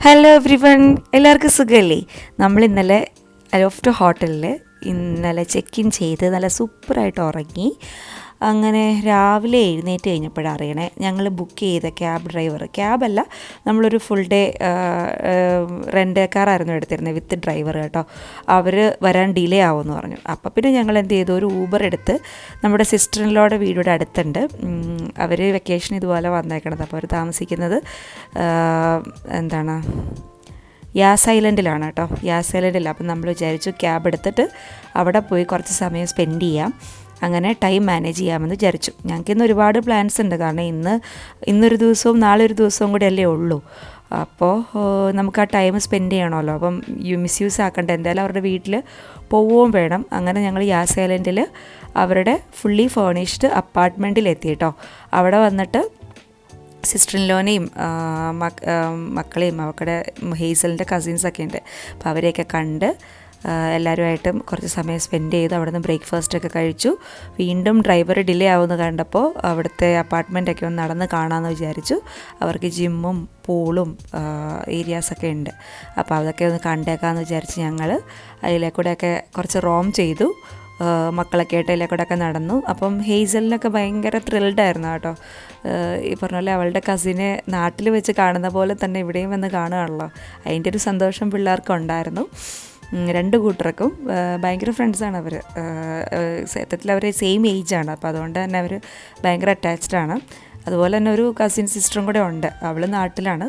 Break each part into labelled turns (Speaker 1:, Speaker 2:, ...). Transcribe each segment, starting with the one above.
Speaker 1: Hello every one, എല്ലാവർക്കും സുഖമല്ലേ? നമ്മൾ ഇന്നലെ അലോഫ്റ്റ് ഹോട്ടലിൽ ചെക്ക് ഇൻ ചെയ്ത് നല്ല സൂപ്പറായിട്ട് ഉറങ്ങി. അങ്ങനെ രാവിലെ എഴുന്നേറ്റ് കഴിഞ്ഞപ്പോഴാണ് അറിയണേ ഞങ്ങൾ ബുക്ക് ചെയ്ത ക്യാബല്ല, നമ്മളൊരു ഫുൾ ഡേ റെൻ്റ് കാറായിരുന്നു എടുത്തിരുന്നത് വിത്ത് ഡ്രൈവർ കേട്ടോ. അവർ വരാൻ ഡിലേ ആവുമെന്ന് പറഞ്ഞു. അപ്പോൾ പിന്നെ ഞങ്ങൾ എന്ത് ചെയ്തു, ഒരു ഊബർ എടുത്ത് നമ്മുടെ സിസ്റ്ററിനോടെ വീടിൻ്റെ അടുത്തുണ്ട്. അവർ വെക്കേഷൻ ഇതുപോലെ വന്നേക്കണത്. അപ്പോൾ അവർ താമസിക്കുന്നത് യാസ് ഐലൻഡിലാണ് കേട്ടോ. യാസ് ഐലൻഡിൽ. അപ്പം നമ്മൾ വിചാരിച്ചു ക്യാബ് എടുത്തിട്ട് അവിടെ പോയി കുറച്ച് സമയം സ്പെൻഡ് ചെയ്യാം, അങ്ങനെ ടൈം മാനേജ് ചെയ്യാമെന്ന് വിചാരിച്ചു. ഞങ്ങൾക്ക് ഇന്ന് ഒരുപാട് പ്ലാൻസ് ഉണ്ട്. കാരണം ഇന്നൊരു ദിവസവും നാളെ ഒരു ദിവസവും കൂടെ അല്ലേ ഉള്ളൂ. അപ്പോൾ നമുക്ക് ആ ടൈം സ്പെൻഡ് ചെയ്യണമല്ലോ. അപ്പം മിസ്യൂസ് ആക്കണ്ട, എന്തായാലും അവരുടെ വീട്ടിൽ പോവുകയും വേണം. അങ്ങനെ ഞങ്ങൾ യാസ് ഐലൻഡിൽ അവരുടെ ഫുള്ളി ഫേർണിഷ്ഡ് അപ്പാർട്ട്മെൻറ്റിലെത്തി കേട്ടോ. അവിടെ വന്നിട്ട് സിസ്റ്ററിൻലോനെയും മക്കളെയും അവരുടെ ഹേസലിൻ്റെ കസിൻസൊക്കെ ഉണ്ട്. അപ്പോൾ അവരെയൊക്കെ കണ്ട് എല്ലാവരുമായിട്ടും കുറച്ച് സമയം സ്പെൻഡ് ചെയ്ത് അവിടെ നിന്ന് ബ്രേക്ക്ഫാസ്റ്റൊക്കെ കഴിച്ചു. വീണ്ടും ഡ്രൈവർ ഡിലേ ആവുമെന്ന് കണ്ടപ്പോൾ അവിടുത്തെ അപ്പാർട്ട്മെൻറ്റൊക്കെ ഒന്ന് നടന്ന് കാണാമെന്ന് വിചാരിച്ചു. അവർക്ക് ജിമ്മും പൂളും ഏരിയാസൊക്കെ ഉണ്ട്. അപ്പോൾ അതൊക്കെ ഒന്ന് കണ്ടേക്കാമെന്ന് വിചാരിച്ച് ഞങ്ങൾ അതിലേക്കൂടെയൊക്കെ കുറച്ച് റോം ചെയ്തു. മക്കളൊക്കെ ആയിട്ട് അതിലേക്കൂടെയൊക്കെ നടന്നു. അപ്പം ഹേസലിനൊക്കെ ഭയങ്കര ത്രിൽഡായിരുന്നു കേട്ടോ. ഈ പറഞ്ഞ പോലെ അവളുടെ കസിനെ നാട്ടിൽ വെച്ച് കാണുന്ന പോലെ തന്നെ ഇവിടെയും വന്ന് കാണുകയാണല്ലോ. അതിൻ്റെ ഒരു സന്തോഷം പിള്ളേർക്കുണ്ടായിരുന്നു. രണ്ട് കൂട്ടർക്കും ഭയങ്കര ഫ്രണ്ട്സാണ് അവർ. സത്യത്തിൽ അവർ സെയിം ഏജാണ്. അപ്പോൾ അതുകൊണ്ട് തന്നെ അവർ ഭയങ്കര അറ്റാച്ച്ഡാണ്. അതുപോലെ തന്നെ ഒരു കസിൻ സിസ്റ്ററും കൂടെ ഉണ്ട്, അവൾ നാട്ടിലാണ്.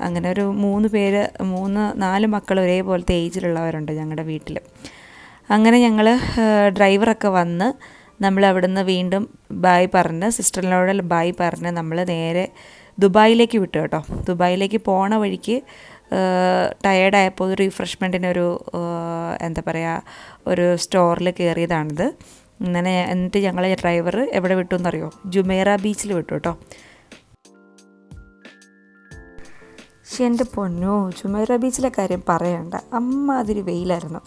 Speaker 1: അങ്ങനെ ഒരു 4 മക്കൾ ഒരേപോലത്തെ ഏജിലുള്ളവരുണ്ട് ഞങ്ങളുടെ വീട്ടിൽ. അങ്ങനെ ഞങ്ങൾ ഡ്രൈവറൊക്കെ വന്ന് നമ്മൾ അവിടുന്ന് വീണ്ടും ബായ് പറഞ്ഞ് സിസ്റ്ററിനോട് ബായ് പറഞ്ഞ് നമ്മൾ നേരെ ദുബായിലേക്ക് വിട്ടു കേട്ടോ. ദുബായിലേക്ക് പോണ വഴിക്ക് ടയേർഡായപ്പോൾ ഒരു റിഫ്രഷ്മെൻറ്റിനൊരു ഒരു സ്റ്റോറിൽ കയറിയതാണിത്. എന്നിട്ട് ഞങ്ങളെ ഡ്രൈവർ എവിടെ വിട്ടു എന്നറിയോ? ജുമേറ ബീച്ചിൽ വിട്ടു കേട്ടോ. പക്ഷെ എൻ്റെ പൊന്നോ, ജുമൈറ ബീച്ചിലെ കാര്യം പറയണ്ട, അമ്മാതിരി വെയിലായിരുന്നു.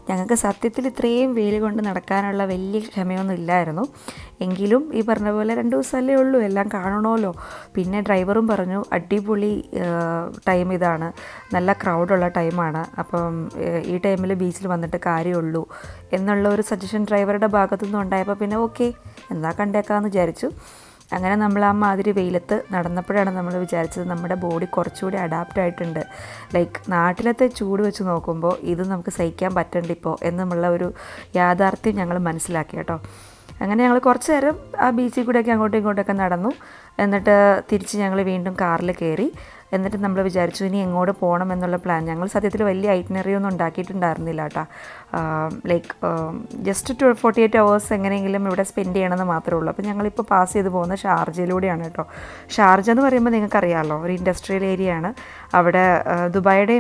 Speaker 1: ഞങ്ങൾക്ക് സത്യത്തിൽ ഇത്രയും വെയിൽ കൊണ്ട് നടക്കാനുള്ള വലിയ ക്ഷമയൊന്നും ഇല്ലായിരുന്നു. എങ്കിലും ഈ പറഞ്ഞ പോലെ 2 ദിവസമല്ലേ ഉള്ളൂ, എല്ലാം കാണണമല്ലോ. പിന്നെ ഡ്രൈവറും പറഞ്ഞു അടിപൊളി ടൈം ഇതാണ്, നല്ല ക്രൗഡുള്ള ടൈമാണ്, അപ്പം ഈ ടൈമിൽ ബീച്ചിൽ വന്നിട്ട് കാര്യമുള്ളൂ എന്നുള്ള ഒരു സജഷൻ ഡ്രൈവറുടെ ഭാഗത്തുനിന്ന് ഉണ്ടായപ്പോൾ പിന്നെ ഓക്കെ, എന്താ കണ്ടേക്കാമെന്ന് വിചാരിച്ചു. അങ്ങനെ നമ്മൾ ആ മാതിരി വെയിലത്ത് നടന്നപ്പോഴാണ് നമ്മൾ വിചാരിച്ചത് നമ്മുടെ ബോഡി കുറച്ചുകൂടി അഡാപ്റ്റ് ആയിട്ടുണ്ട്. നാട്ടിലത്തെ ചൂട് വെച്ച് നോക്കുമ്പോൾ ഇത് നമുക്ക് സഹിക്കാൻ പറ്റണ്ട ഇപ്പോൾ എന്നുള്ള ഒരു യാഥാർത്ഥ്യം ഞങ്ങൾ മനസ്സിലാക്കി കേട്ടോ. അങ്ങനെ ഞങ്ങൾ കുറച്ച് നേരം ആ ബീച്ചിൽ കൂടെയൊക്കെ അങ്ങോട്ടും ഇങ്ങോട്ടൊക്കെ നടന്നു. എന്നിട്ട് തിരിച്ച് ഞങ്ങൾ വീണ്ടും കാറിൽ കയറി. എന്നിട്ട് നമ്മൾ വിചാരിച്ചു ഇനി എങ്ങോട്ട് പോകണം എന്നുള്ള പ്ലാൻ. ഞങ്ങൾ സത്യത്തിൽ വലിയ ഐറ്റിനറി ഒന്നും ഉണ്ടാക്കിയിട്ടുണ്ടായിരുന്നില്ല കേട്ടോ. ജസ്റ്റ് 48 hours എങ്ങനെയെങ്കിലും ഇവിടെ സ്പെൻഡ് ചെയ്യണമെന്ന് മാത്രമേ ഉള്ളൂ. അപ്പോൾ ഞങ്ങളിപ്പോൾ പാസ് ചെയ്ത് പോകുന്ന ഷാർജയിലൂടെയാണ് കേട്ടോ. ഷാർജ എന്ന് പറയുമ്പോൾ നിങ്ങൾക്കറിയാമല്ലോ, ഒരു ഇൻഡസ്ട്രിയൽ ഏരിയയാണ്. അവിടെ ദുബായിയുടെ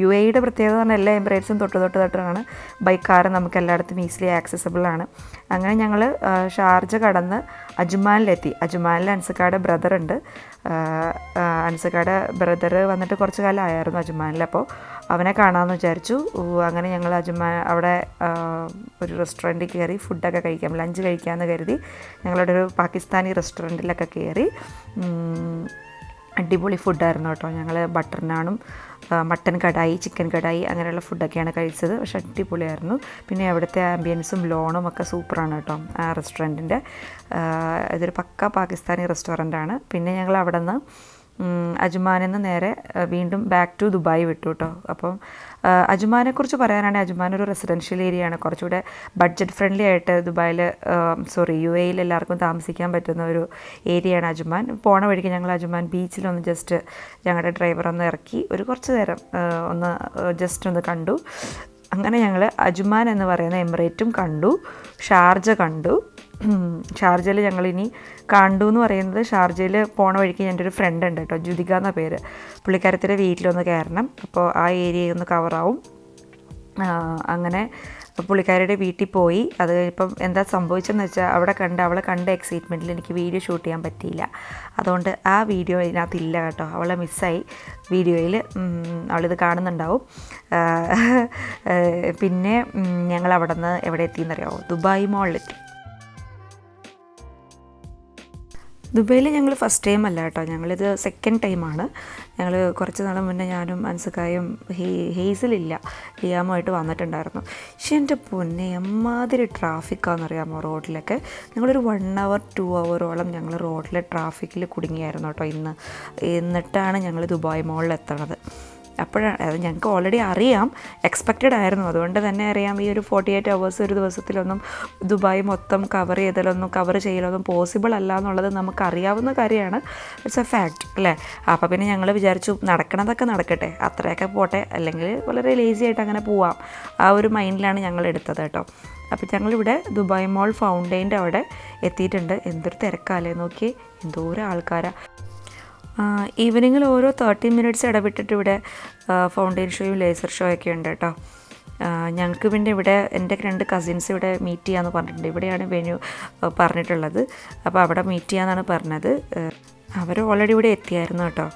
Speaker 1: UAEയുടെ പ്രത്യേകത പറഞ്ഞാൽ എല്ലാ എമിറേറ്റ്സും തൊട്ടാണ് ബൈ കാർ നമുക്ക് എല്ലായിടത്തും ഈസിലി ആക്സസിബിൾ ആണ്. അങ്ങനെ ഞങ്ങൾ ഷാർജ കടന്ന് അജ്മാനിലെത്തി. അജ്മാനിൽ അൻസക്കാടെ ബ്രദറുണ്ട്. അൻസക്കാടെ ബ്രദർ വന്നിട്ട് കുറച്ച് കാലം ആയിരുന്നു അജ്മാനിൽ. അപ്പോൾ അവനെ കാണാമെന്ന് വിചാരിച്ചു. അങ്ങനെ ഞങ്ങൾ അവിടെ ഒരു റെസ്റ്റോറൻറ്റിൽ കയറി ഫുഡൊക്കെ കഴിക്കാം, ലഞ്ച് കഴിക്കാമെന്ന് കരുതി ഞങ്ങളവിടെ ഒരു പാകിസ്ഥാനി റെസ്റ്റോറൻറ്റിലൊക്കെ കയറി. അടിപൊളി ഫുഡായിരുന്നു കേട്ടോ. ഞങ്ങൾ ബട്ടർ നാണും മട്ടൻ കടായി, ചിക്കൻ കടായി അങ്ങനെയുള്ള ഫുഡൊക്കെയാണ് കഴിച്ചത്. പക്ഷെ അടിപൊളിയായിരുന്നു. പിന്നെ അവിടുത്തെ ആംബിയൻസും ലോണും ഒക്കെ സൂപ്പറാണ് കേട്ടോ ആ റെസ്റ്റോറൻറ്റിൻ്റെ. ഇതൊരു പക്ക പാകിസ്ഥാനി റെസ്റ്റോറൻറ്റാണ്. പിന്നെ ഞങ്ങൾ അവിടെ നിന്ന് അജ്മാനിൽ നിന്ന് നേരെ വീണ്ടും ബാക്ക് ടു ദുബായ് വിട്ടു കേട്ടോ. അപ്പം അജ്മാനെക്കുറിച്ച് പറയാനാണെങ്കിൽ അജ്മാൻ ഒരു റെസിഡൻഷ്യൽ ഏരിയയാണ്. കുറച്ചുകൂടെ ബഡ്ജറ്റ് ഫ്രണ്ട്ലി ആയിട്ട് UAEയിൽ എല്ലാവർക്കും താമസിക്കാൻ പറ്റുന്ന ഒരു ഏരിയയാണ് അജ്മാൻ. പോണ വഴിക്ക് ഞങ്ങൾ അജ്മാൻ ബീച്ചിലൊന്ന് ജസ്റ്റ് ഞങ്ങളുടെ ഡ്രൈവർ ഒന്ന് ഇറക്കി കുറച്ച് നേരം ജസ്റ്റ് ഒന്ന് കണ്ടു. അങ്ങനെ ഞങ്ങൾ അജ്മാൻ എന്ന് പറയുന്ന എമിറേറ്റും കണ്ടു, ഷാർജ കണ്ടു. ഷാർജയിൽ ഞങ്ങളിനി കണ്ടു എന്ന് പറയുന്നത്, ഷാർജയിൽ പോണ വഴിക്ക് എൻ്റെ ഒരു ഫ്രണ്ട് ഉണ്ട് കേട്ടോ, ജുദിക എന്ന പേര്. പുള്ളിക്കാരത്തിൻ്റെ വീട്ടിലൊന്ന് കയറണം, അപ്പോൾ ആ ഏരിയ ഒന്ന് കവറാവും. അങ്ങനെ പുള്ളിക്കാരിയുടെ വീട്ടിൽ പോയി. അത് ഇപ്പം എന്താ സംഭവിച്ചതെന്ന് വെച്ചാൽ അവളെ കണ്ട എക്സൈറ്റ്മെൻറ്റിൽ എനിക്ക് വീഡിയോ ഷൂട്ട് ചെയ്യാൻ പറ്റിയില്ല. അതുകൊണ്ട് ആ വീഡിയോ ഇതിനകത്തില്ല കേട്ടോ. അവളെ മിസ്സായി വീഡിയോയിൽ. അവളിത് കാണുന്നുണ്ടാവും. പിന്നെ ഞങ്ങൾ അവിടെ നിന്ന് എവിടെ എത്തിയെന്നറിയാമോ? ദുബായ് മോളിലെത്തി. ദുബൈയിൽ ഞങ്ങൾ ഫസ്റ്റ് ടൈം അല്ല കേട്ടോ, ഞങ്ങളിത് സെക്കൻഡ് ടൈമാണ്. ഞങ്ങൾ കുറച്ച് നാൾ മുന്നേ ഞാനും അൻസക്കായും ഹെയ്സിലില്ല ലിയാമുമായിട്ട് വന്നിട്ടുണ്ടായിരുന്നു. പക്ഷേ എൻ്റെ പൊന്നെ എമ്മാതിരി ട്രാഫിക്കാണെന്നറിയാമോ റോഡിലൊക്കെ. ഞങ്ങളൊരു 1 hour 2 hour ഞങ്ങൾ റോഡിലെ ട്രാഫിക്കിൽ കുടുങ്ങിയായിരുന്നു കേട്ടോ എന്നിട്ടാണ് ഞങ്ങൾ ദുബായ് മോളിൽ എത്തണത്. അപ്പോഴാണ് അത് ഞങ്ങൾക്ക് ഓൾറെഡി അറിയാം, എക്സ്പെക്റ്റഡ് ആയിരുന്നു. അതുകൊണ്ട് തന്നെ അറിയാം ഈ ഒരു 48 hours ഒരു ദിവസത്തിലൊന്നും ദുബായ് മൊത്തം കവർ ചെയ്യലൊന്നും പോസിബിൾ അല്ല എന്നുള്ളത് നമുക്കറിയാവുന്ന കാര്യമാണ്. ഇറ്റ്സ് എ ഫാക്റ്റ് അല്ലേ. അപ്പോൾ പിന്നെ ഞങ്ങൾ വിചാരിച്ചു നടക്കണതൊക്കെ നടക്കട്ടെ, അത്രയൊക്കെ പോട്ടെ, അല്ലെങ്കിൽ വളരെ ലേസി ആയിട്ട് അങ്ങനെ പോവാം, ആ ഒരു മൈൻഡിലാണ് ഞങ്ങൾ എടുത്തത് കേട്ടോ. അപ്പോൾ ഞങ്ങളിവിടെ ദുബായ് മോൾ ഫൗണ്ടെയിൻ്റെ അവിടെ എത്തിയിട്ടുണ്ട്. എന്തൊരു തിരക്കാലേ, നോക്കി എന്തോരം ആൾക്കാരാണ്. ഈവനിങ്ങിൽ ഓരോ 30 minutes ഇടവിട്ടിട്ട് ഇവിടെ ഫൗണ്ടെയിൻ ഷോയും ലേസർ ഷോ ഒക്കെ ഉണ്ട് കേട്ടോ. ഞങ്ങൾക്ക് പിന്നെ ഇവിടെ എൻ്റെ 2 കസിൻസ് ഇവിടെ മീറ്റ് ചെയ്യാമെന്ന് പറഞ്ഞിട്ടുണ്ട്. ഇവിടെയാണ് വെന്യൂ പറഞ്ഞിട്ടുള്ളത്. അപ്പോൾ അവിടെ മീറ്റ് ചെയ്യാമെന്നാണ് പറഞ്ഞത്. അവർ ഓൾറെഡി ഇവിടെ എത്തിയായിരുന്നു കേട്ടോ.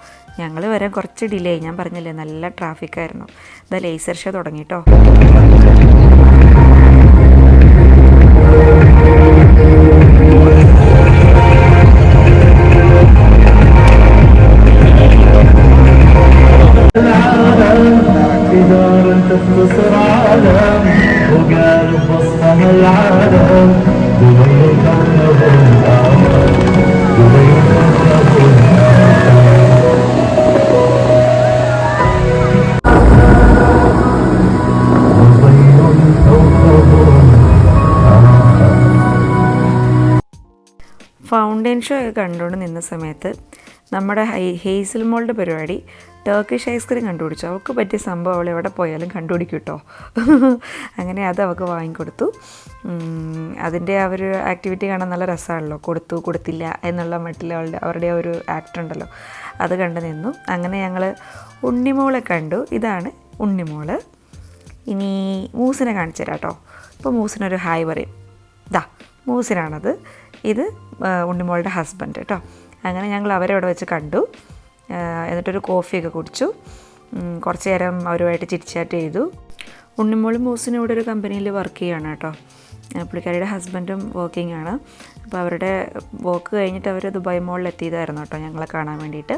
Speaker 1: ഞങ്ങൾ വരാൻ കുറച്ച് ഡിലേ ആയി, ഞാൻ പറഞ്ഞില്ലേ നല്ല ട്രാഫിക്കായിരുന്നു. ഇതാ ലേസർ ഷോ തുടങ്ങി കേട്ടോ. ഫൗണ്ടെയിൻ ഷോ ഒക്കെ കണ്ടുകൊണ്ട് നിന്ന സമയത്ത് നമ്മുടെ ഹെയ്സിൽ മോളുടെ പരിപാടി ടർക്കിഷ് ഐസ്ക്രീം കണ്ടുപിടിച്ചു. അവൾക്ക് പറ്റിയ സംഭവം അവൾ എവിടെ പോയാലും കണ്ടുപിടിക്കും കേട്ടോ. അങ്ങനെ അത് അവൾക്ക് വാങ്ങിക്കൊടുത്തു. അതിൻ്റെ ആ ഒരു ആക്ടിവിറ്റി കാണാൻ നല്ല രസമാണല്ലോ, കൊടുത്തു കൊടുത്തില്ല എന്നുള്ള മട്ടിൽ അവരുടെ ഒരു ആക്ട് ഉണ്ടല്ലോ, അത് കണ്ടു നിന്നു. അങ്ങനെ ഞങ്ങൾ ഉണ്ണിമോളെ കണ്ടു. ഇതാണ് ഉണ്ണിമോള്. ഇനി മൂസിനെ കാണിച്ചു തരാം കേട്ടോ. ഇപ്പോൾ മൂസിനൊരു ഹായ് പറയും. ദാ മൂസിനാണത്. ഇത് ഉണ്ണിമോളുടെ ഹസ്ബൻഡ് കേട്ടോ. അങ്ങനെ ഞങ്ങൾ അവരെ അവിടെ വെച്ച് കണ്ടു. എന്നിട്ടൊരു കോഫിയൊക്കെ കുടിച്ചു. കുറച്ച് നേരം അവരുമായിട്ട് ചിറ്റ്ചാറ്റ് ചെയ്തു. ഉണ്ണിമോളും മൂസിനും ഇവിടെ ഒരു കമ്പനിയിൽ വർക്ക് ചെയ്യുകയാണ് കേട്ടോ. പുള്ളിക്കാരിയുടെ ഹസ്ബൻഡും വർക്കിംഗ് ആണ്. അപ്പോൾ അവരുടെ വർക്ക് കഴിഞ്ഞിട്ട് അവർ ദുബായ് മോളിൽ എത്തിയതായിരുന്നു കേട്ടോ ഞങ്ങളെ കാണാൻ വേണ്ടിയിട്ട്.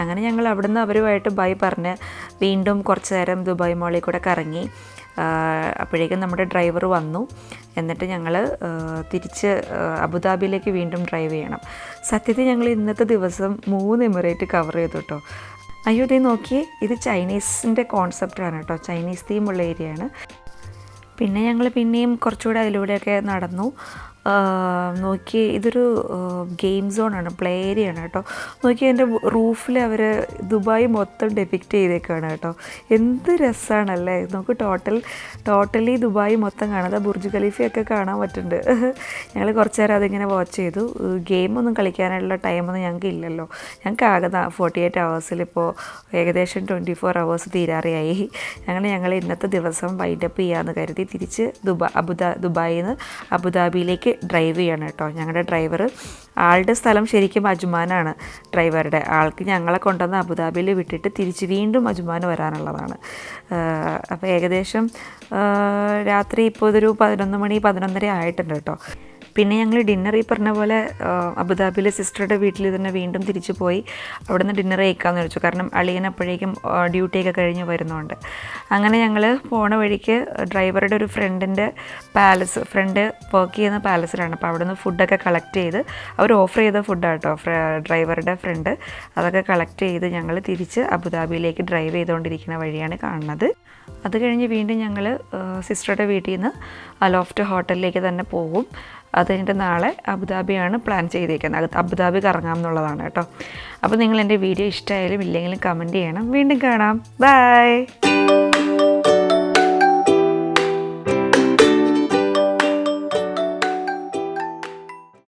Speaker 1: അങ്ങനെ ഞങ്ങൾ അവിടുന്ന് അവരുമായിട്ട് ബൈ പറഞ്ഞ് വീണ്ടും കുറച്ച് നേരം ദുബായ് മോളിൽ കൂടെ കറങ്ങി. അപ്പോഴേക്കും നമ്മുടെ ഡ്രൈവർ വന്നു. എന്നിട്ട് ഞങ്ങൾ തിരിച്ച് അബുദാബിയിലേക്ക് വീണ്ടും ഡ്രൈവ് ചെയ്യണം. സത്യത്തിൽ ഞങ്ങൾ ഇന്നത്തെ ദിവസം 3 എമിറേറ്റ് കവർ ചെയ്തു കേട്ടോ. അയ്യോ ഇതേ നോക്കിയേ, ഇത് ചൈനീസിൻ്റെ കോൺസെപ്റ്റാണ് കേട്ടോ, ചൈനീസ് തീമുള്ള ഏരിയയാണ്. പിന്നെ ഞങ്ങൾ പിന്നെയും കുറച്ചുകൂടെ അതിലൂടെയൊക്കെ നടന്നു. നോക്കി ഇതൊരു ഗെയിം സോണാണ്, പ്ലേ ഏരിയയാണ് കേട്ടോ. നോക്കി എൻ്റെ റൂഫിൽ അവർ ദുബായ് മൊത്തം ഡെപിക്റ്റ് ചെയ്തേക്കാണ് കേട്ടോ. എന്ത് രസമാണല്ലേ. നമുക്ക് ടോട്ടലി ദുബായ് മൊത്തം കാണാതെ ബുർജ് ഖലീഫയൊക്കെ കാണാൻ പറ്റുന്നുണ്ട്. ഞങ്ങൾ കുറച്ച് നേരം അതിങ്ങനെ വാച്ച് ചെയ്തു. ഗെയിമൊന്നും കളിക്കാനുള്ള ടൈമൊന്നും ഞങ്ങൾക്ക് ഇല്ലല്ലോ. ഞങ്ങൾക്ക് ആകെ 48 hours ഇപ്പോൾ ഏകദേശം 24 hours തീരാറിയായി. ഞങ്ങൾ ഇന്നത്തെ ദിവസം വൈൻഡപ്പ് ചെയ്യാമെന്ന് കരുതി തിരിച്ച് ദുബായിൽ നിന്ന് അബുദാബിയിലേക്ക് ഡ്രൈവ് ചെയ്യണം കേട്ടോ. ഞങ്ങളുടെ ഡ്രൈവർ, ആളുടെ സ്ഥലം ശരിക്കും അജ്മാനാണ്. ഡ്രൈവറുടെ ആൾക്ക് ഞങ്ങളെ കൊണ്ടുവന്ന് അബുദാബിയിൽ വിട്ടിട്ട് തിരിച്ച് വീണ്ടും അജ്മാൻ വരാനുള്ളതാണ്. അപ്പോൾ ഏകദേശം രാത്രി ഇപ്പോൾ ഇതൊരു 11 മണി 11:30 ആയിട്ടുണ്ട് കേട്ടോ. പിന്നെ ഞങ്ങൾ ഡിന്നർ ഈ പറഞ്ഞ പോലെ അബുദാബിയിലെ സിസ്റ്ററുടെ വീട്ടിൽ തന്നെ വീണ്ടും തിരിച്ചു പോയി അവിടെ നിന്ന് ഡിന്നർ കഴിക്കാമെന്ന് വെച്ചു. കാരണം അളിയൻ അപ്പോഴേക്കും ഡ്യൂട്ടിയൊക്കെ കഴിഞ്ഞ് വരുന്നുണ്ട്. അങ്ങനെ ഞങ്ങൾ പോണ വഴിക്ക് ഡ്രൈവറുടെ ഒരു ഫ്രണ്ട് വർക്ക് ചെയ്യുന്ന പാലസിലാണ്. അപ്പോൾ അവിടെ നിന്ന് ഫുഡൊക്കെ കളക്ട് ചെയ്ത് അവർ ഓഫർ ചെയ്ത ഫുഡാണ് കേട്ടോ ഡ്രൈവറുടെ ഫ്രണ്ട്. അതൊക്കെ കളക്ട് ചെയ്ത് ഞങ്ങൾ തിരിച്ച് അബുദാബിയിലേക്ക് ഡ്രൈവ് ചെയ്തുകൊണ്ടിരിക്കുന്ന വഴിയാണ് കാണുന്നത്. അത് കഴിഞ്ഞ് വീണ്ടും ഞങ്ങൾ സിസ്റ്ററുടെ വീട്ടിൽ നിന്ന് അലോഫ്റ്റ് ഹോട്ടലിലേക്ക് തന്നെ പോകും. അത് കഴിഞ്ഞിട്ട് നാളെ അബുദാബിയാണ് പ്ലാൻ ചെയ്തേക്കുന്നത്. അബുദാബി കറങ്ങാം എന്നുള്ളതാണ് കേട്ടോ. അപ്പോൾ നിങ്ങൾ എൻ്റെ വീഡിയോ ഇഷ്ടമായാലും ഇല്ലെങ്കിലും കമൻറ്റ് ചെയ്യണം. വീണ്ടും കാണാം. ബൈ.